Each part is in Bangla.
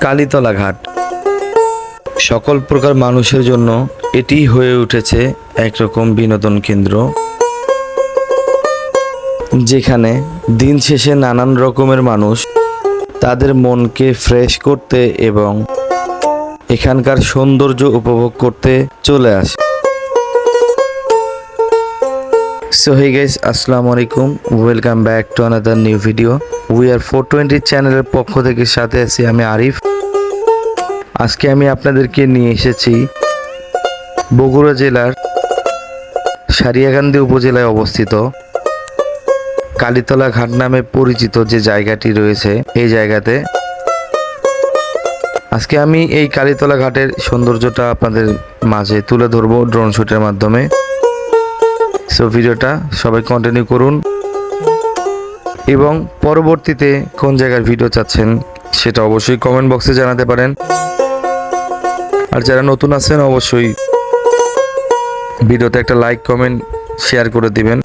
কালীতলা ঘাট সকল প্রকার মানুষের জন্য এটি হয়ে উঠেছে একরকম বিনোদন কেন্দ্র, যেখানে দিন শেষে নানান রকমের মানুষ তাদের মনকে ফ্রেশ করতে এবং এখানকার সৌন্দর্য উপভোগ করতে চলে আসে। So hey guys, আসসালামু আলাইকুম, welcome back to another new video. We are 420 চ্যানেলের পক্ষ থেকে সাথে আছি আমি আরিফ। আজকে আমি আপনাদেরকে নিয়ে এসেছি বগুড়া জেলার সারিয়াকান্দি উপজেলায় অবস্থিত কালীতলা ঘাট নামে পরিচিত যে জায়গাটি রয়েছে, এই জায়গাতে আজকে আমি এই কালীতলা ঘাটের সৌন্দর্যটা আপনাদের মাঝে তুলে ধরবো ড্রোন শুটের মাধ্যমে। সো ভিডিওটা সবাই কন্টিনিউ করুন এবং পরবর্তীতে কোন জায়গার ভিডিও চাচ্ছেন সেটা অবশ্যই কমেন্ট বক্সে জানাতে পারেন। আর যারা নতুন আছেন অবশ্যই ভিডিওতে একটা লাইক কমেন্ট শেয়ার করে দিবেন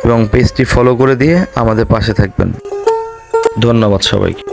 এবং পেজটি ফলো করে দিয়ে আমাদের পাশে থাকবেন। ধন্যবাদ সবাইকে।